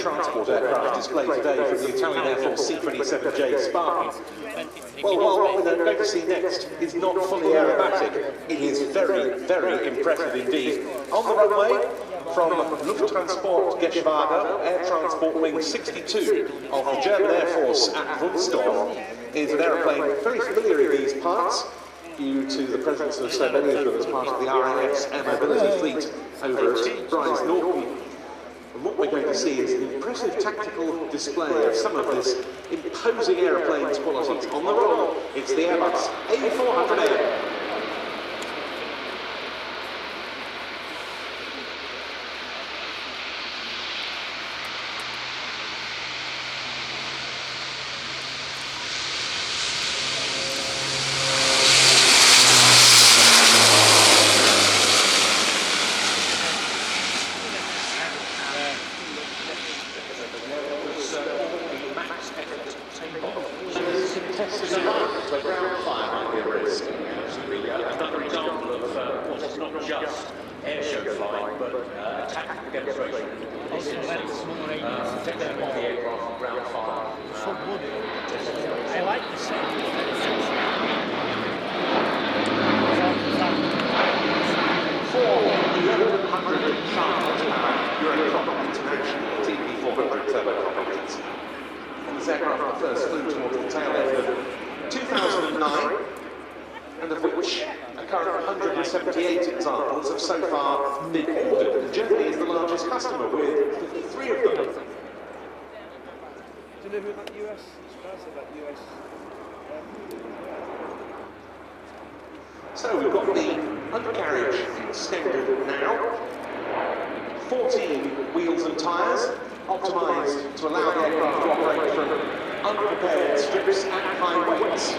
transport aircraft displayed today from the Italian Air Force C-27J Spartan. Well, what we're going to see next is not fully aerobatic. It is very, very impressive indeed. On the runway, from Lufttransport Geschwader, Air Transport Wing 62 of the German Air Force at Wunstorf, is an aeroplane very familiar in these parts, due to the presence of so many of them as part of the RIAT mobility fleet over at Breisnorten. And what we're going to see is an impressive tactical display of some of this imposing aeroplane's qualities. On the roll, it's the Airbus A400-M. Where ground fire might be a risk. Absolutely. Another example of what is not just air show flying, but a tactical demonstration. Take them off the aircraft from ground fire. I like the sound. For 1100 sharp horsepower Euro International TP400 turboprop engines. And this aircraft first flew towards the tail end of 2009, and of which a current 178 examples have so far been ordered. And Germany is the largest customer with 53 of them. Do you know who that US? So we've got the undercarriage extended now. 14 wheels and tyres, optimised to allow the aircraft to operate from unprepared strips at high weights.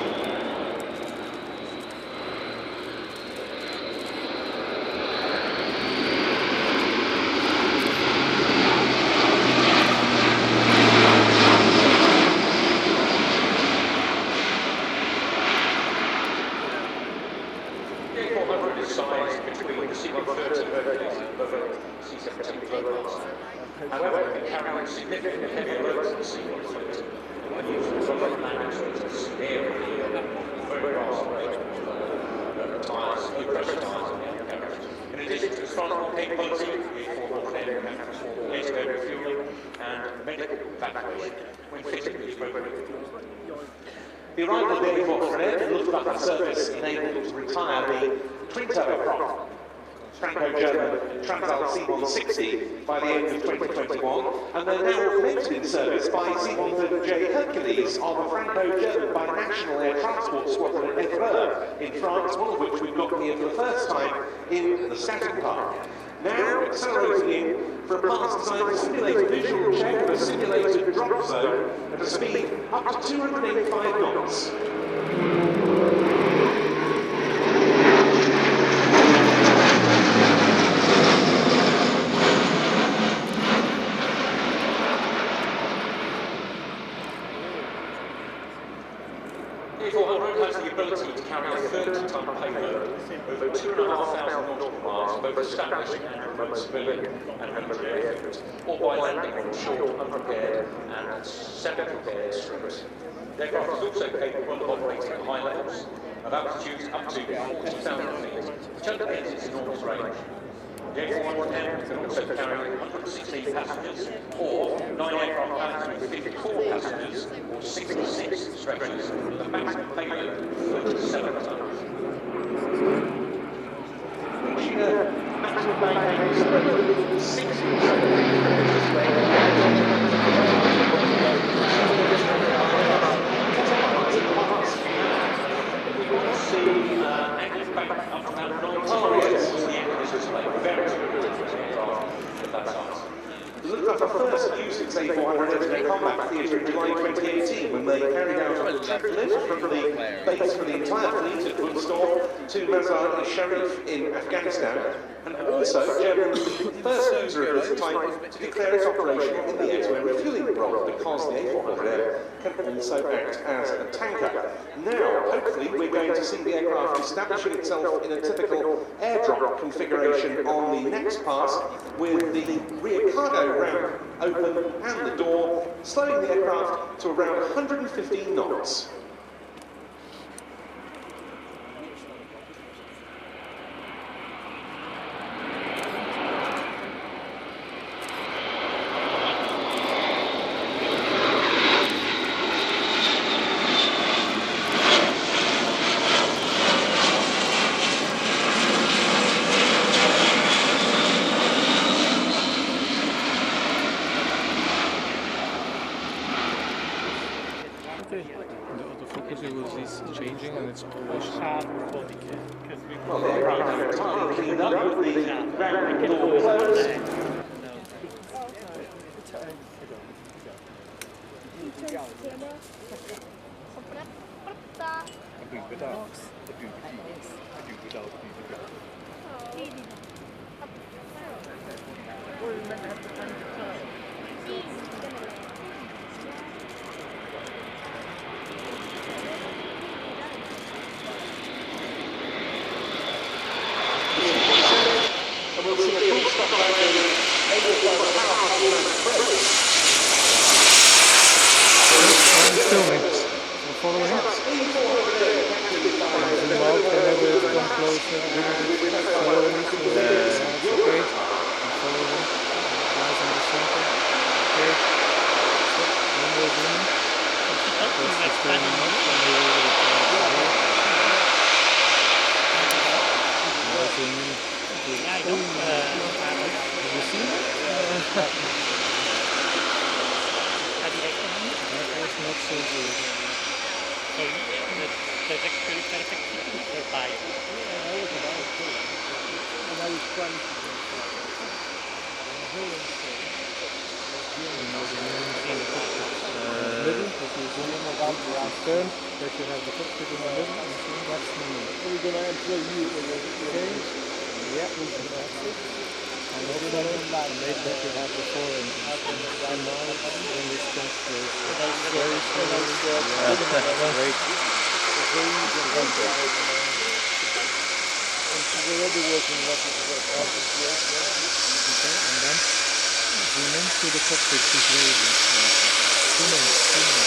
The A400 is sized between the C-130 and the C-17 Globals. However, it can carry significantly heavier loads than the C-130. When used for road landing services, very fast tyres, low pressure tyres on the undercarriage. In addition to its transport capability, the A400-M can transport laser refueling and medical evacuation when fitted with appropriate. The arrival of the A400-M and Luftwaffe service enabled it to retire the twin-turboprop Franco-German Transal C-160 by the end of 2021, and they're now augmented in service by C-130J Hercules of the Franco-German binational air transport squadron at Evreux in France, one of which we've got here for the first time in the static park. Now accelerating in for a pass designed to simulate a visual check of a simulated drop zone at a speed up to 285 knots. The A400 has the ability to carry a 30-ton payload over 2,500 nautical miles, both established and remote civilian and military airfields, or by landing on short, unprepared and semi-prepared strips. The aircraft is also capable of operating at high levels of altitudes up to 40,000 feet, which underpins its enormous range. The A400-M can also carry 116 passengers, or 9 aircraft cabins with 54 passengers, or 66 stretchers, with a maximum payload of 37 tons. Reaching a maximum payload of 60. The first used its A400 in a combat theatre in July 2018 when they carried out a lift from the base for the entire fleet at Woodstock to Mazar-e-Sharif in Afghanistan, and also Germany was the first user of this type to declare its operation in the air-to-air refuelling role because the A400M can also act as a tanker. Now, hopefully, we're going to see the aircraft establishing itself in a typical airdrop configuration on the next pass, with the rear cargo ramp open and the door, slowing the aircraft to around 115 knots. The autofocus is changing and it's always hard before they can, because we Well, the aircraft are entirely cleaned up with the ramp door closed. And we'll see a full stop landing filming. We're following it. Zoom out whenever it's come closer. Following it. It's okay. I'm following. Nice in the center. Okay. Stop. One more zooming. That's the turning up and we will return. Now zooming. Yeah, I know. Have you seen it? That was not so good. So the actually perfect by. I was about to. And I was trying to Middle, if you zoom in about the turn, that you have the cockpit in the middle, and zoom that's the middle. we're going to employ you in the Okay. Yeah, that's it. And also make that you have the 4 engines. And now when this comes close, very slowly. Great. And she's already working a lot with the Okay, and then zoom in to the cockpit she's raising. Zoom in.